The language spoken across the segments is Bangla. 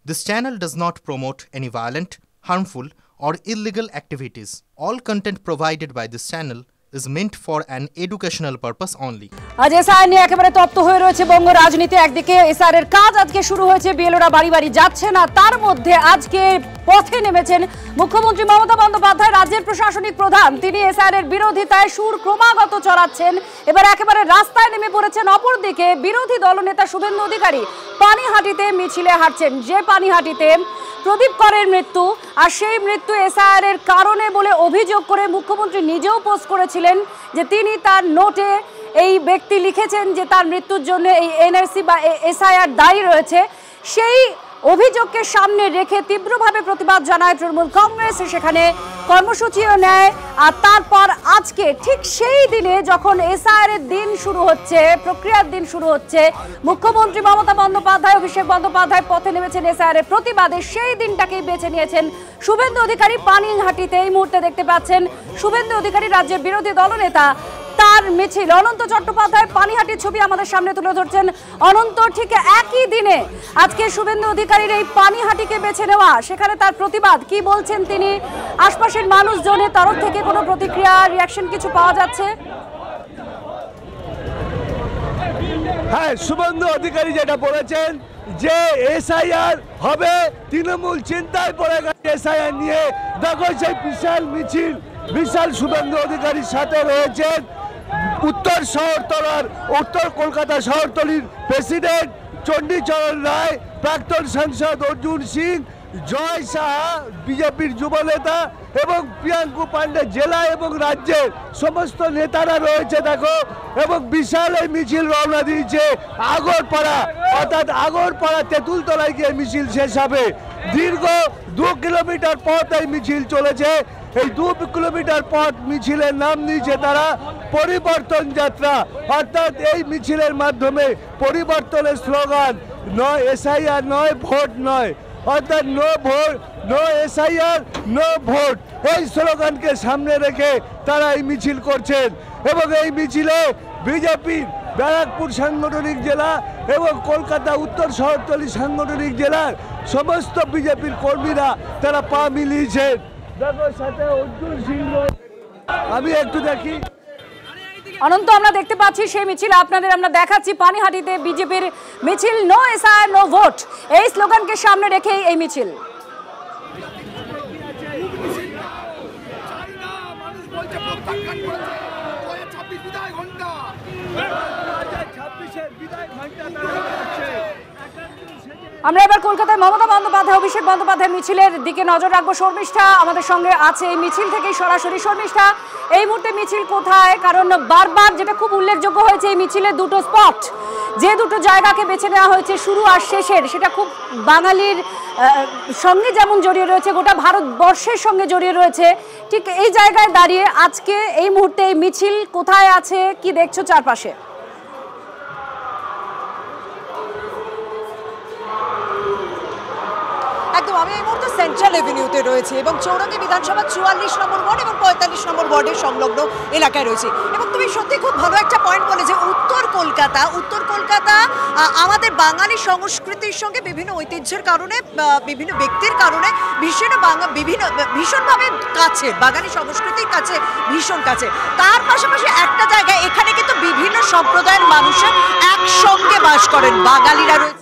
This channel does not promote any violent, harmful, or illegal activities. All content provided by this channel is meant for an educational purpose only. আজ এসআইআর নিয়ে একেবারে তপ্ত হয়ে রয়েছে বঙ্গ রাজনীতি। একদিকে এসআইআর এর কাজ আজকে শুরু হয়েছে, বিএলওরা বাড়ি বাড়ি যাচ্ছে না, তার মধ্যে আজকে পথে নেমেছেন মুখ্যমন্ত্রী মমতা বন্দ্যোপাধ্যায়, রাজ্যের প্রশাসনিক প্রধান। তিনি এসআইআর এর বিরোধিতায় সুর ক্রমাগত চড়াচ্ছেন, এবার একেবারে রাস্তায় নেমে পড়েছেন। অপরদিকে বিরোধী দলনেতা শুভেন্দু অধিকারী পানিহাটিতে মিছিলে হাঁটছেন, যে পানিহাটিতে প্রদীপ করের মৃত্যু, আর সেই মৃত্যু এসআইআর এর কারণে বলে অভিযোগ করে মুখ্যমন্ত্রী নিজেও পোস্ট করেছিলেন যে তিনি তার নোটে এই ব্যক্তি লিখেছেন যে তার মৃত্যুর জন্য এই এনআরসি বা এসআইআর দায়ী রয়েছে। সেই অভিযোগকে সামনে রেখে তীব্রভাবে প্রতিবাদ জানায় তৃণমূল কংগ্রেস, সেখানে কর্মসূচিও নেয়। আর তারপর আজকে ঠিক সেই দিনে যখন এসআইআর এর দিন শুরু হচ্ছে, প্রক্রিয়ার দিন শুরু হচ্ছে, মুখ্যমন্ত্রী মমতা বন্দ্যোপাধ্যায়, অভিষেক বন্দ্যোপাধ্যায় পথে নেমেছেন এসআইআর এর প্রতিবাদে। সেই দিনটাকেই বেছে নিয়েছেন শুভেন্দু অধিকারী। পানিহাটিতে এই মুহূর্তে দেখতে পাচ্ছেন শুভেন্দু অধিকারী, রাজ্যের বিরোধী দলনেতা, তার মিছিল। অনন্ত চট্টোপাধ্যায় পানিহাটির ছবি আমাদের সামনে তুলে ধরছেন। অনন্ত, ঠিক একই দিনে আজকে শুভেন্দু অধিকারীর এই পানিহাটিকে বেছে নেওয়া, সেখানে তার প্রতিবাদ, কি বলছেন তিনি? আশপাশের মানুষজনের তরফ থেকে কোনো প্রতিক্রিয়া, রিয়াকশন কিছু পাওয়া যাচ্ছে? হ্যাঁ, শুভেন্দু অধিকারী যেটা বলেছেন যে এসআইআর হবে, তৃণমূল চিন্তায় পড়ে গেছে এসআইআর নিয়ে। দেখো সেই বিশাল মিছিল, বিশাল শুভেন্দু অধিকারীর সাথে রয়েছেন উত্তর কলকাতা শহরতলির প্রেসিডেন্ট চণ্ডীচরণ রায়, প্রাক্তন সাংসদ অর্জুন সিং, জয় সাহা বিজেপির যুবনেতা, এবং প্রিয়াঙ্কু পান্ডে জেলা এবং রাজ্যের সমস্ত নেতারা রয়েছে। দেখো, এবং বিশাল এই মিছিল রওনা দিয়েছে আগরপাড়া, অর্থাৎ আগরপাড়া তেঁতুলতলায় গিয়ে মিছিল শেষ হবে। দীর্ঘ 2 কিলোমিটার পথ এই মিছিল চলেছে। এই 2 কিলোমিটার পথ মিছিলের নাম দিয়েছে তারা পরিবর্তন যাত্রা, অর্থাৎ এই মিছিলের মাধ্যমে পরিবর্তনের স্লোগান, নয় এসআইআর নয়, ভোট নয়, অর্থাৎ no vote, no SIR, no vote, এই স্লোগানকে সামনে রেখে তারা এই মিছিল করছেন। এবং এই মিছিলে বিজেপির ব্যারাকপুর সাংগঠনিক জেলা এবং কলকাতা উত্তর শহরতলি সাংগঠনিক জেলার সমস্ত বিজেপির কর্মীরা তারা পা মিলিয়েছেন। দেখো সাথে অর্জুন সিং, আমি একটু দেখি। অনন্ত, আমরা দেখতে পাচ্ছি সেই মিছিল আপনাদের আমরা দেখাচ্ছি। পানিহাটিতে বিজেপির মিছিল, নো এসআইআর নো ভোট, এই স্লোগানকে সামনে রেখেই এই মিছিল। আমরা এবার কলকাতায় মমতা বন্দ্যোপাধ্যায়, অভিষেক বন্দ্যোপাধ্যায় মিছিলের দিকে নজর রাখবো। শর্মিষ্ঠা আমাদের সঙ্গে আছে এই মিছিল থেকেই সরাসরি। শর্মিষ্ঠা, এই মুহূর্তে মিছিল কোথায়? কারণ বারবার যেটা খুব উল্লেখযোগ্য হয়েছে, এই মিছিলের দুটো স্পট, যে দুটো জায়গাকে বেছে নেওয়া হয়েছে শুরু আর শেষের, সেটা খুব বাঙালির সঙ্গে যেমন জড়িয়ে রয়েছে, গোটা ভারতবর্ষের সঙ্গে জড়িয়ে রয়েছে। ঠিক এই জায়গায় দাঁড়িয়ে আজকে এই মুহূর্তে এই মিছিল কোথায় আছে, কি দেখছো চারপাশে? একদম, আমি এই মুহূর্তে সেন্ট্রাল এভিনিউতে রয়েছে এবং চৌরঙ্গী বিধানসভা 44 নম্বর ওয়ার্ড এবং 45 নম্বর ওয়ার্ডের সংলগ্ন এলাকায় রয়েছে। এবং তুমি সত্যি খুব ভালো একটা পয়েন্ট বলে যে উত্তর কলকাতা আমাদের বাঙালি সংস্কৃতির সঙ্গে বিভিন্ন ঐতিহ্যের কারণে, বিভিন্ন ব্যক্তির কারণে ভীষণভাবে কাছে, বাঙালি সংস্কৃতির কাছে ভীষণ কাছে। তার পাশাপাশি একটা জায়গায় এখানে কিন্তু বিভিন্ন সম্প্রদায়ের মানুষের একসঙ্গে বাস করেন, বাঙালিরা রয়েছে,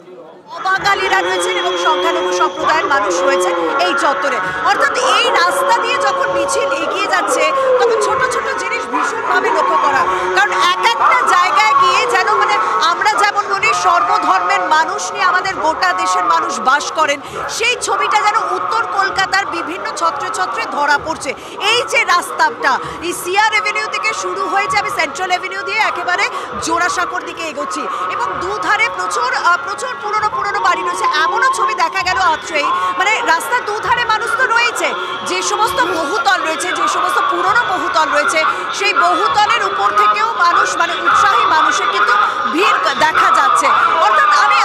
অবাঙালিরা রয়েছেন এবং সংখ্যালঘু সম্প্রদায়ের মানুষ রয়েছেন এই চত্বরে। অর্থাৎ এই রাস্তা দিয়ে যখন মিছিল এগিয়ে যাচ্ছে তখন ছোট ছোট জিনিস ভীষণভাবে লক্ষ্য করা, কারণ এক একটা জায়গায় গিয়ে যেন মানে আমরা যেমন মনে সর্বধর্মের মানুষ নিয়ে আমাদের গোটা দেশের মানুষ বাস করেন, সেই ছবিটা যেন উত্তর কলকাতার বিভিন্ন ছত্রে ছত্রে ধরা পড়ছে। এই যে রাস্তাটা এই সিআর এভিনিউ থেকে শুরু হয়েছে, আমি সেন্ট্রাল এভিনিউ দিয়ে একেবারে জোড়াসাঁকোর দিকে এগোচ্ছি এবং দুধারে প্রচুর পুরনো বাড়ি রয়েছে। এমনও ছবি দেখা গেল আত্রেই, মানে রাস্তার দুধারে মানুষ তো রয়েছে, যে সমস্ত বহুতল রয়েছে, যে সমস্ত পুরনো বহুতল রয়েছে, সেই বহুতলের উপর থেকেও মানুষ, মানে উৎসাহী মানুষের কিন্তু ভিড় দেখা যাচ্ছে। অর্থাৎ আমি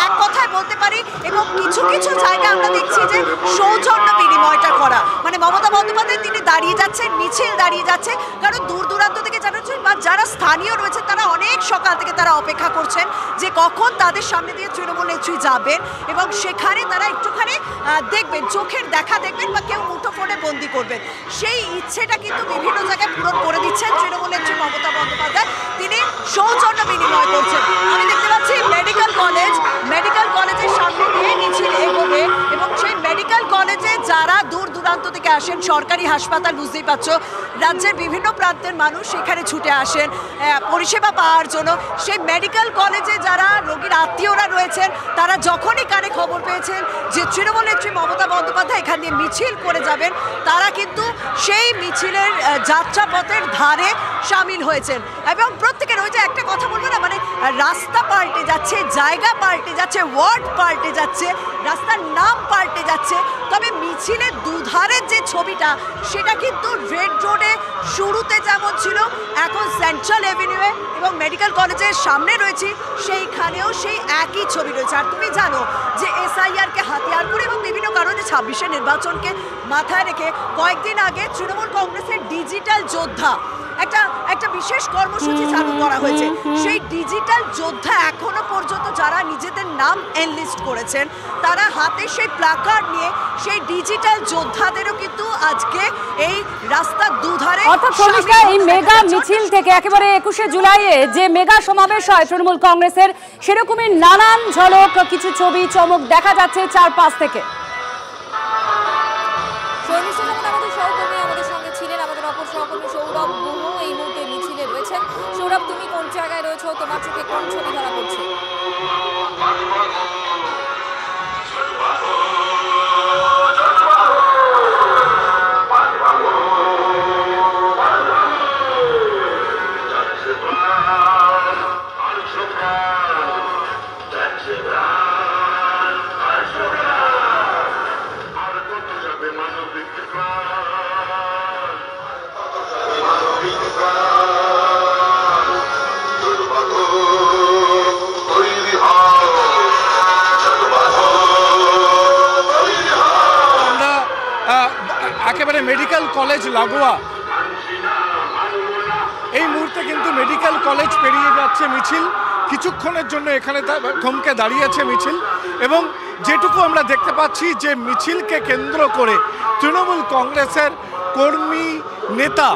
এক কথায় বলতে পারি। এবং কিছু কিছু জায়গায় আমরা দেখছি যে সৌজন্য বিনিময়টা করা, মানে মমতা বন্দ্যোপাধ্যায় তিনি দাঁড়িয়ে যাচ্ছেন, মিছিল দাঁড়িয়ে যাচ্ছে, কারণ দূর দূরান্ত থেকে জানাচ্ছেন বা যারা স্থানীয় রয়েছে তারা অনেক সকাল থেকে তারা অপেক্ষা করছেন যে কখন তাদের সামনে দিয়ে তৃণমূল নেত্রী যাবেন এবং সেখানে তারা একটুখানি দেখবেন, চোখের দেখা দেখবেন বা কেউ মুঠোফোনে বন্দি করবেন। সেই ইচ্ছেটা কিন্তু বিভিন্ন জায়গায় পূরণ করে দিচ্ছেন তৃণমূল নেত্রী মমতা বন্দ্যোপাধ্যায়। তিনি সৌজন্য বিনিময় করছেন। আমি দেখতে পাচ্ছি মেডিকেল কলেজের সামনে দিয়ে মিছিল এগোবে এবং সেই মেডিকেল কলেজে যারা দূর দূরান্ত থেকে আসেন, সরকারি হাসপাতাল বুঝতেই পারছো, রাজ্যের বিভিন্ন প্রান্তের মানুষ সেখানে ছুটে আসেন পরিষেবা পাওয়ার জন্য। সেই মেডিকেল কলেজে যারা রোগীর আত্মীয়রা রয়েছেন তারা যখনই কানে খবর পেয়েছেন যে তৃণমূল নেত্রী মমতা বন্দ্যোপাধ্যায় এখান দিয়ে মিছিল করে যাবেন, তারা কিন্তু সেই মিছিলের যাত্রাপথের ধারে সামিল হয়েছেন। এবং প্রত্যেকের ওই যে একটা কথা বলবো না, মানে রাস্তা পাল্টে যাচ্ছে, জায়গা পাল্টে যাচ্ছে, ওয়ার্ড পাল্টে যাচ্ছে, রাস্তার নাম পাল্টে যাচ্ছে, তবে মিছিলের দুধারের যে ছবিটা সেটা কিন্তু রেড রোডে শুরুতে যেমন ছিল, এখন সেন্ট্রাল এভিনিউয়ে এবং মেডিকেল কলেজের সামনে রয়েছে সেইখানেও সেই একই ছবি রয়েছে। আর তুমি জানো যে এসআইআরকে হাতিয়ার করে এবং বিভিন্ন কারণে 26শে নির্বাচনকে মাথায় রেখে কয়েকদিন আগে তৃণমূল কংগ্রেসের ডিজিটাল যোদ্ধা একটা বিশেষ কর্মসূচি চালু করা হয়েছে। সেই ডিজিটাল যোদ্ধা এখনো পর্যন্ত যারা নিজেদের নাম এনলিস্ট করেছেন তারা হাতে সেই প্ল্যাকার্ড নিয়ে সেই ডিজিটাল যোদ্ধাদেরও কিন্তু আজকে এই রাস্তার দুধারে, অর্থাৎ এই মেগা মিছিল থেকে একেবারে 21শে জুলাইয়ে যে মেগা সমাবেশ হয় তৃণমূল কংগ্রেসের, সেরকমই নানান ঝলক কিছু ছবি চমক দেখা যাচ্ছে চারপাশ থেকে। সৌরভ, তুমি কোন জায়গায় রয়েছো? তোমার চোখে কোন ছবি ধরা পড়ছে? একেবারে মেডিকেল কলেজ লাগোয়া এই মুহূর্তে কিন্তু মেডিকেল কলেজ পেরিয়ে যাচ্ছে মিছিল। কিছুক্ষণের জন্য এখানে থমকে দাঁড়িয়েছে মিছিল এবং যেটুকু আমরা দেখতে পাচ্ছি যে মিছিলকে কেন্দ্র করে তৃণমূল কংগ্রেসের কর্মী নেতা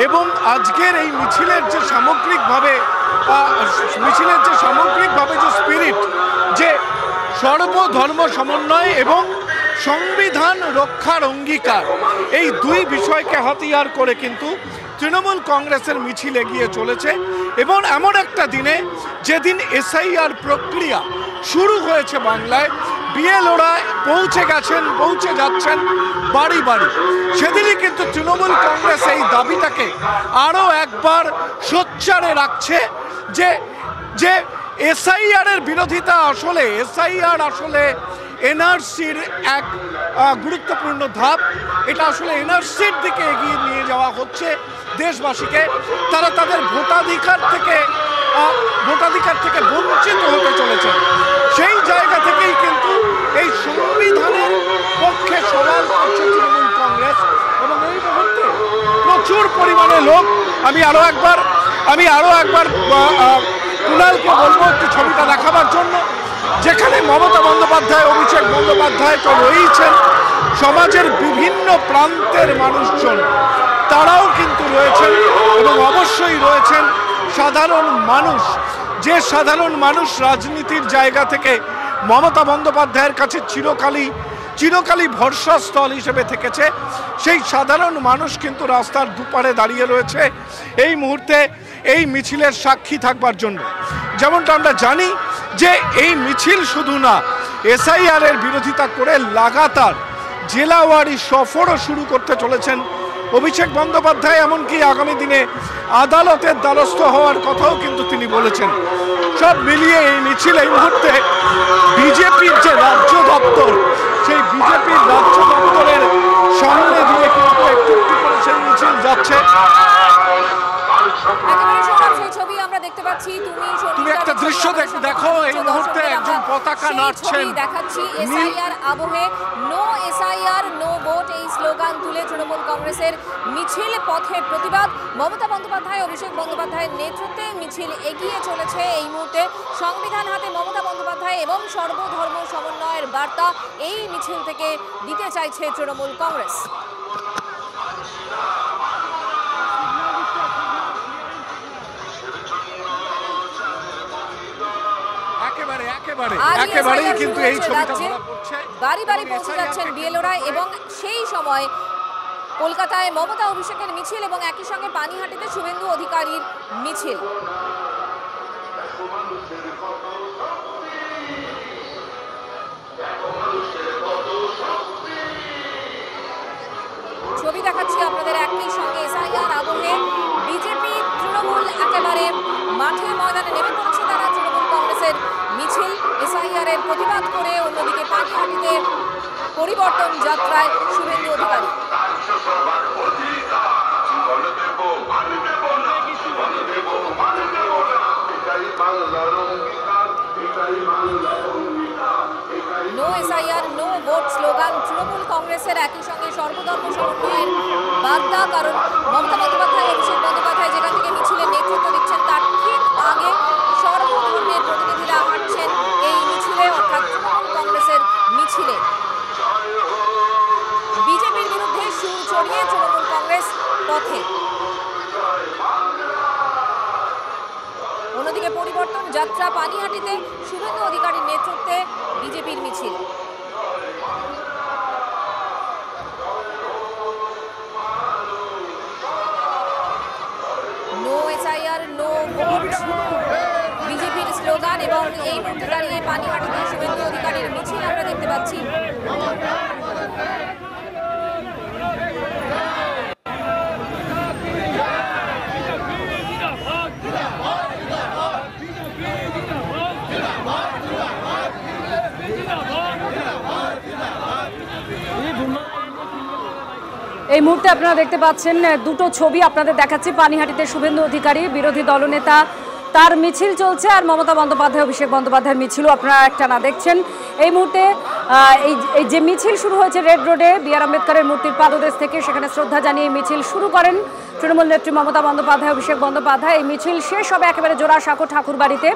এবং আজকের এই মিছিলের যে সামগ্রিকভাবে যে স্পিরিট, যে সর্বধর্ম সমন্বয় এবং সংবিধান রক্ষার অঙ্গীকার, এই দুই বিষয়কে হাতিয়ার করে কিন্তু তৃণমূল কংগ্রেসের মিছিল এগিয়ে চলেছে। এবং এমন একটা দিনে যেদিন এসআইআর প্রক্রিয়া শুরু হয়েছে বাংলায়, বিএলওরা পৌঁছে যাচ্ছেন বাড়ি বাড়ি, সেদিনই কিন্তু তৃণমূল কংগ্রেস এই দাবিটাকে আরও একবার সোচ্চারে রাখছে যে এসআইআরের বিরোধিতা আসলে, এসআইআর আসলে এনআরসির এক গুরুত্বপূর্ণ ধাপ। এটা আসলে এনআরসির দিকে এগিয়ে নিয়ে যাওয়া হচ্ছে দেশবাসীকে। তারা তাদের ভোটাধিকার থেকে বঞ্চিত হতে চলেছে। সেই জায়গা থেকেই কিন্তু এই সংবিধানের পক্ষে সওয়াল করছে তৃণমূল কংগ্রেস এবং এই মুহূর্তে প্রচুর পরিমাণে লোক। আমি আরো একবার কুণালকে বলবো একটু ছবিটা দেখাবার জন্য, যেখানে মমতা বন্দ্যোপাধ্যায়, অভিষেক বন্দ্যোপাধ্যায় তো রয়েছেন, সমাজের বিভিন্ন প্রান্তের মানুষজন তারাও কিন্তু রয়েছেন এবং অবশ্যই রয়েছেন সাধারণ মানুষ। যে সাধারণ মানুষ রাজনীতির জায়গা থেকে মমতা বন্দ্যোপাধ্যায়ের কাছে চিরকালই ভরসাস্থল হিসেবে থেকেছে, সেই সাধারণ মানুষ কিন্তু রাস্তার দুপারে দাঁড়িয়ে রয়েছে এই মুহূর্তে এই মিছিলের সাক্ষী থাকবার জন্য। যেমনটা আমরা জানি যে এই মিছিল শুধু না, এসআইআর এর বিরোধিতা করে লাগাতার জেলাওয়ারি সফরও শুরু করতে চলেছেন অভিষেক বন্দ্যোপাধ্যায়। এমনকি আগামী দিনে আদালতের দ্বারস্থ হওয়ার কথাও কিন্তু তিনি বলেছেন। সব মিলিয়ে এই মিছিল এই মুহূর্তে বিজেপির যে রাজ্য দপ্তর, সেই বিজেপির রাজ্য দপ্তরের সামনে দিয়ে কিন্তু একটু একটু করে সেই মিছিল যাচ্ছে। ছবি আমরা দেখতে পাচ্ছি, তুমি একটা দৃশ্য দেখো, এই মুহূর্তে একজন পথ পতাকা নাড়ছেন। দেখাচ্ছি এসআইআর আবহে, নো এসআইআর নো ভোট, এই স্লোগান তুলে তৃণমূল কংগ্রেসের মিছিল পথে প্রতিবাদ। মমতা বন্দ্যোপাধ্যায়, অভিষেক বন্দ্যোপাধ্যায়ের নেতৃত্বে মিছিল এগিয়ে চলেছে। এই মুহূর্তে সংবিধান হাতে মমতা বন্দ্যোপাধ্যায় এবং সর্বধর্ম সমন্বয়ের বার্তা এই মিছিল থেকে দিতে চাইছে তৃণমূল কংগ্রেস। একেবারেই কিন্তু এই ছবিটা ধরা পড়ছে। বাড়ি বাড়ি পৌঁছে যাচ্ছেন বিএলওরা এবং সেই সময় কলকাতায় মমতা অভিষেকের মিছিল এবং একই সঙ্গে পানিহাটিতে শুভেন্দু অধিকারীর মিছিল। ছবি দেখাচ্ছি আপনাদের একই সঙ্গে এসআইআর আবহে বিজেপি তৃণমূল একেবারে মাঠে ময়দানে নেমে পড়ছে তারা। তৃণমূল কংগ্রেসের মিছিল এসআইআর এর প্রতিবাদ করে, অন্যদিকে পানিহাটিতে পরিবর্তন যাত্রায় Suvendu Adhikari. No SIR no vote slogan Trinamool কংগ্রেসের, একই সঙ্গে সর্বধর্ম সমন্বয়ের বার্তা। কারণ মমতা বন্দ্যোপাধ্যায়, অভিষেক বন্দ্যোপাধ্যায় যেখান থেকে মিছিলের নেতৃত্ব দিচ্ছেন তার ঠিক আগে সর্বধর্মের প্রতিনিধিরা হাঁটছেন এই মিছিলে, অর্থাৎ তৃণমূল কংগ্রেসের মিছিলে। বিজেপির বিরুদ্ধে সুর চড়িয়ে তৃণমূল কংগ্রেস পথে। অন্যদিকে পরিবর্তন যাত্রা পানিহাটিতে শুভেন্দু অধিকারীর নেতৃত্বে বিজেপির মিছিল। নো এসআইআর নো ভোট বিজেপির স্লোগান এবং এই মুহূর্তে দাঁড়িয়ে পানিহাটিতে শুভেন্দু অধিকারীর মিছিল আমরা দেখতে পাচ্ছি। এই মুহূর্তে আপনারা দেখতে পাচ্ছেন দুটো ছবি আপনাদের দেখাচ্ছি। পানিহাটিতে শুভেন্দু অধিকারী বিরোধী দলনেতা, তার মিছিল চলছে, আর মমতা বন্দ্যোপাধ্যায়, অভিষেক বন্দ্যোপাধ্যায়ের মিছিলও আপনারা একটা না দেখছেন। এই মুহূর্তে এই যে মিছিল শুরু হয়েছে রেড রোডে বি.আর. আম্বেদকরের মূর্তির পাদদেশ থেকে, সেখানে শ্রদ্ধা জানিয়ে মিছিল শুরু করেন তৃণমূল নেত্রী মমতা বন্দ্যোপাধ্যায়, অভিষেক বন্দ্যোপাধ্যায়। এই মিছিল শেষ হবে একেবারে জোড়াসাঁকো ঠাকুরবাড়িতে।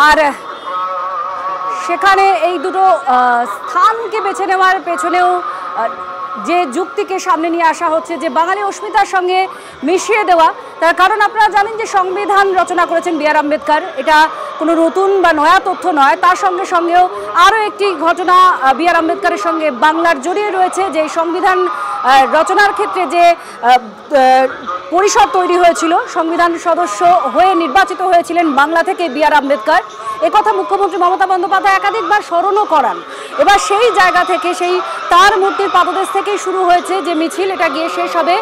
আর সেখানে এই দুটো স্থানকে বেছে নেওয়ার পেছনেও যে যুক্তিকে সামনে নিয়ে আসা হচ্ছে, যে বাঙালি অস্মিতার সঙ্গে মিশিয়ে দেওয়া, তার কারণ আপনারা জানেন যে সংবিধান রচনা করেছেন বি.আর. আম্বেদকর। এটা কোনো নতুন বা নয়া তথ্য নয়। তার সঙ্গে সঙ্গেও আরও একটি ঘটনা বি.আর. আম্বেদকরের সঙ্গে বাংলার জড়িয়ে রয়েছে, যে সংবিধান রচনার ক্ষেত্রে যে পরিষদ তৈরি হয়েছিল, সংবিধান সদস্য হয়ে নির্বাচিত হয়েছিলেন বাংলা থেকে বি.আর. আম্বেদকর। একথা মুখ্যমন্ত্রী মমতা বন্দ্যোপাধ্যায় একাধিকবার স্মরণও করান। এবার সেই জায়গা থেকে, সেই তার মূর্তির পাদদেশ থেকেই শুরু হয়েছে যে মিছিল, এটা গিয়ে শেষ হবে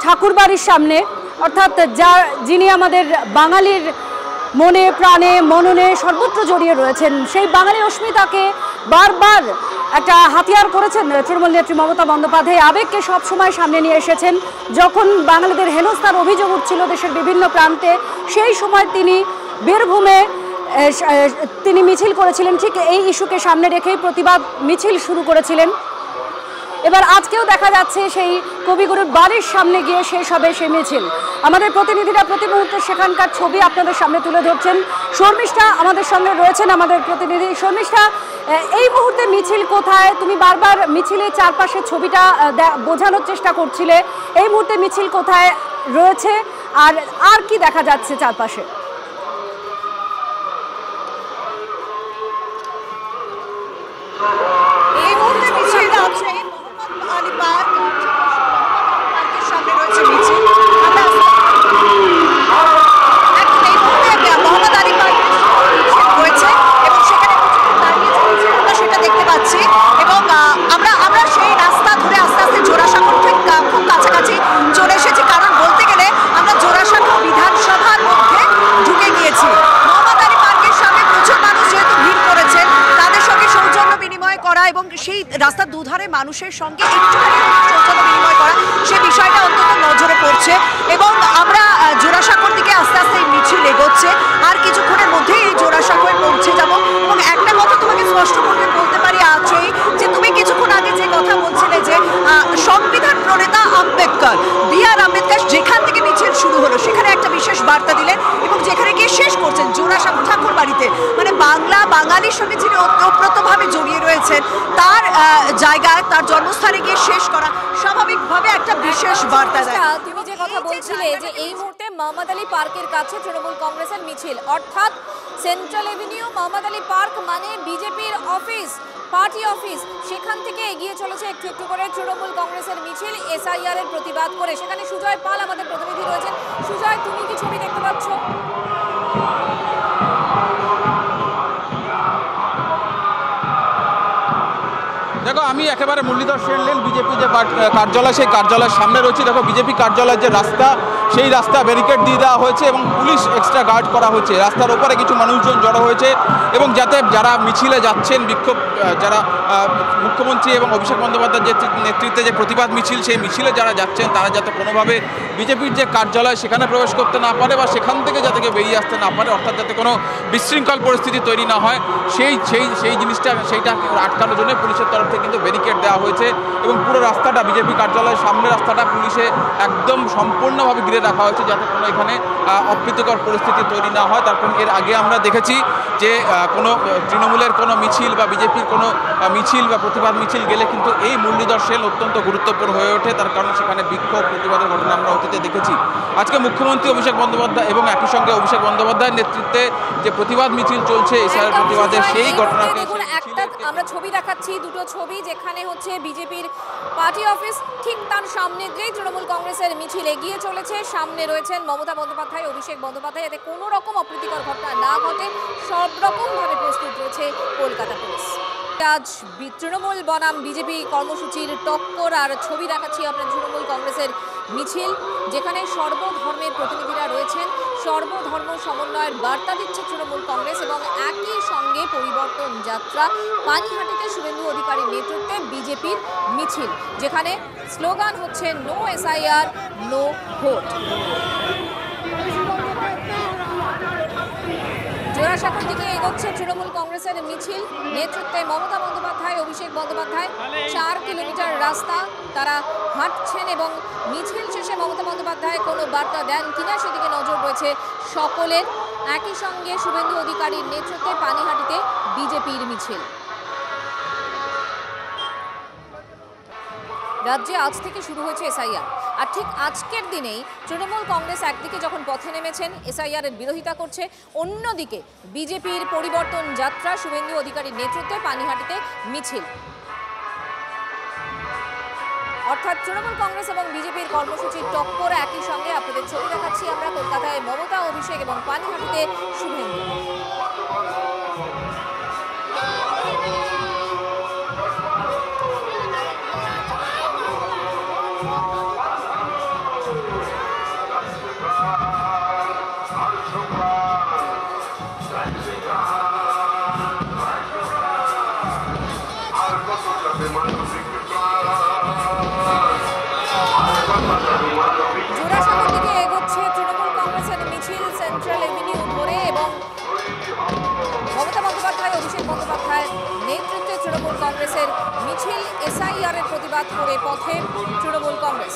ঠাকুরবাড়ির সামনে, অর্থাৎ যিনি আমাদের বাঙালির মনে প্রাণে মননে সর্বত্র জড়িয়ে রয়েছেন, সেই বাঙালি অস্মিতাকে বারবার একটা হাতিয়ার করেছেন তৃণমূল নেত্রী মমতা বন্দ্যোপাধ্যায়। আবেগকে সবসময় সামনে নিয়ে এসেছেন। যখন বাঙালিদের হেনস্থার অভিযোগ উঠছিল দেশের বিভিন্ন প্রান্তে, সেই সময় তিনি বীরভূমে তিনি মিছিল করেছিলেন, ঠিক এই ইস্যুকে সামনে রেখেই প্রতিবাদ মিছিল শুরু করেছিলেন। এবার আজকেও দেখা যাচ্ছে সেই কবিগুরুর বাড়ির সামনে গিয়ে শেষ হবে সেই মিছিল। আমাদের প্রতিনিধিরা প্রতি মুহূর্তে সেখানকার ছবি আপনাদের সামনে তুলে ধরছেন। শর্মিষ্ঠা আমাদের সঙ্গে রয়েছেন, আমাদের প্রতিনিধি। শর্মিষ্ঠা, এই মুহূর্তে মিছিল কোথায়? তুমি বারবার মিছিলের চারপাশে ছবিটা বোঝানোর চেষ্টা করছিলে। এই মুহূর্তে মিছিল কোথায় রয়েছে আর কি দেখা যাচ্ছে চারপাশে? এই মুহূর্তে মিছিলটা হচ্ছে মোহাম্মদ আলী পার্কের সামনে রয়েছে মিছিল। আমরা এই মুহূর্তে মোহাম্মদ আলী পার্কের রয়েছে এবং সেখানে দাঁড়িয়ে আমরা সেটা দেখতে পাচ্ছি। এবং আমরা সেই রাস্তা ধরে আস্তে আস্তে জোড়াসাঁকোর খুব কাছাকাছি চলে এসেছি, কারণ বলতে গেলে আমরা জোড়াসাঁকো বিধানসভার মধ্যে ঢুকে গিয়েছি। মোহাম্মদ আলী পার্কের সামনে প্রচুর মানুষ যেহেতু ভিড় করেছেন, তাদের সঙ্গে সৌজন্য বিনিময় করা এবং সেই রাস্তার দুধারে মানুষের সঙ্গে একটুখানি সৌজন্য বিনিময় করা, সে বিষয়টা অন্তত নজরে পড়ছে। এবং আমরা জোড়াসাঁকোর দিকে আস্তে আস্তে এই মিছিল এগোচ্ছে, আর কিছুক্ষণের মধ্যেই এই জোড়াসাঁকোয় পৌঁছে যাব। এবং একটা কথা তোমাকে স্পষ্ট করে বলতে পারি আছেই, যে তুমি কিছুক্ষণ আগে যে কথা বলছিলে যে সংবিধান প্রণেতা আম্বেদকর, বি.আর. আম্বেদকর যেখান থেকে মিছিল শুরু হলো সেখানে একটা বিশেষ বার্তা দিলেন এবং যেখানে গিয়ে শেষ করছেন জোড়াসাঁকো ঠাকুর বাড়িতে, মানে বাংলা বাঙালির সঙ্গে যিনি ওতপ্রোতভাবে জড়িয়ে রয়েছেন তার জায়গায়, তার জন্মস্থানে গিয়ে শেষ করা স্বাভাবিকভাবে একটা বিশেষ বার্তা দেয়। তুমি যে কথা বলছিলে যে এই মুহূর্তে মোহাম্মদ আলী পার্কের কাছে তৃণমূল কংগ্রেসের মিছিল, অর্থাৎ central Avenue Mohammad Ali park মানে বিজেপির অফিস, পার্টি অফিস, সেখান থেকে এগিয়ে চলেছে একটু একটু করে তৃণমূল কংগ্রেসের মিছিল এসআইআর এর প্রতিবাদ করে। সেখানে সুজয় পাল আমাদের প্রতিনিধি রয়েছেন। সুজয়, তুমি কি ছবি দেখতে পাচ্ছ? দেখো, আমি একেবারে মুরলীধর সেন লেন বিজেপি যে কার্যালয়, সেই কার্যালয়ের সামনে রয়েছে। দেখো, বিজেপি কার্যালয়ের যে রাস্তা, সেই রাস্তা ব্যারিকেড দিয়ে দেওয়া হয়েছে এবং পুলিশ এক্সট্রা গার্ড করা হয়েছে। রাস্তার ওপরে কিছু মানুষজন জড়ো হয়েছে এবং যাতে যারা মিছিলে যাচ্ছেন, বিক্ষোভ যারা মুখ্যমন্ত্রী এবং অভিষেক বন্দ্যোপাধ্যায়ের যে নেতৃত্বে যে প্রতিবাদ মিছিল, সেই মিছিলে যারা যাচ্ছেন তারা যাতে কোনোভাবে বিজেপির যে কার্যালয় সেখানে প্রবেশ করতে না পারে বা সেখান থেকে যাতে কেউ বেরিয়ে আসতে না পারে, অর্থাৎ যাতে কোনো বিশৃঙ্খল পরিস্থিতি তৈরি না হয়, সেই জিনিসটা সেইটা আটকানোর জন্য পুলিশের তরফ থেকে কিন্তু ব্যারিকেড দেওয়া হয়েছে এবং পুরো রাস্তাটা, বিজেপি কার্যালয়ের সামনের রাস্তাটা পুলিশে একদম সম্পূর্ণভাবে ঘিরে রাখা হয়েছে যাতে কোনো এখানে অপ্রীতিকর পরিস্থিতি তৈরি না হয়। তারপর এর আগে আমরা দেখেছি যে কোনো তৃণমূলের কোনো মিছিল বা বিজেপির কোনো মিছিল বা প্রতিবাদ মিছিল গেলে কিন্তু এই মুরলীধর সেন অত্যন্ত গুরুত্বপূর্ণ হয়ে ওঠে, তার কারণ সেখানে বিক্ষোভ প্রতিবাদের ঘটনা আমরা অতীতে দেখেছি। আজকে মুখ্যমন্ত্রী অভিষেক বন্দ্যোপাধ্যায় এবং একই সঙ্গে অভিষেক বন্দ্যোপাধ্যায়ের নেতৃত্বে যে প্রতিবাদ মিছিল চলছে এসআইআর প্রতিবাদের, সেই ঘটনাকে একটা আমরা ছবি দেখাচ্ছি, দুটো ছবি, যেখানে হচ্ছে বিজেপির পার্টি অফিস, ঠিক তার সামনে যেই তৃণমূল কংগ্রেসের মিছিল এগিয়ে চলেছে, সামনে রয়েছেন মমতা বন্দ্যোপাধ্যায়, অভিষেক বন্দ্যোপাধ্যায়, যাতে কোনো রকম অপ্রীতিকর ঘটনা না ঘটে সব রকমভাবে প্রস্তুত রয়েছে কলকাতা পুলিশ। আজ তৃণমূল বনাম বিজেপি কর্মসূচির টক্কর, আর ছবি দেখাচ্ছি আপনার তৃণমূল কংগ্রেসের মিছিল, যেখানে সর্বধর্মের প্রতিনিধিরা রয়েছেন, সর্বধর্ম সমন্বয়ের বার্তা দিচ্ছে তৃণমূল কংগ্রেস এবং একই সঙ্গে পরিবর্তন যাত্রা। পানিহাটিতে শুভেন্দু অধিকারীর নেতৃত্বে বিজেপির মিছিল, যেখানে স্লোগান হচ্ছে নো এসআইআর নো ভোট। জোড়াসাঁকোর দিকে এগোচ্ছে তৃণমূল কংগ্রেসের মিছিল, নেতৃত্বে মমতা বন্দ্যোপাধ্যায়, অভিষেক বন্দ্যোপাধ্যায়। 4 কিলোমিটার রাস্তা তারা হাঁটছেন এবং মিছিল শেষে মমতা বন্দ্যোপাধ্যায় কোনো বার্তা দেন কিনা সেদিকে নজর রয়েছে সকলের। একই সঙ্গে শুভেন্দু অধিকারীর নেতৃত্বে পানিহাটিতে বিজেপির মিছিল। রাজ্যে আজ থেকে শুরু হয়েছে এসআইআর, আর ঠিক আজকের দিনেই তৃণমূল কংগ্রেস একদিকে যখন পথে নেমেছেন এসআইআর এর বিরোধিতা করছে, অন্যদিকে বিজেপির পরিবর্তন যাত্রা, শুভেন্দু অধিকারীর নেতৃত্বে পানিহাটিতে মিছিল। অর্থাৎ তৃণমূল কংগ্রেস এবং বিজেপির কর্মসূচির টক্কর। একই সঙ্গে আপনাদের ছবি দেখাচ্ছি আমরা, কলকাতায় মমতা, অভিষেক এবং পানিহাটিতে শুভেন্দু। জোড়াসাঁকোর দিকে এগোচ্ছে তৃণমূল কংগ্রেসের মিছিল সেন্ট্রাল এভিনিউ ধরে এবং মমতা বন্দ্যোপাধ্যায়, অভিষেক বন্দ্যোপাধ্যায়ের নেতৃত্বে তৃণমূল কংগ্রেসের মিছিল। এসআইআর এর প্রতিবাদ করে পথে তৃণমূল কংগ্রেস।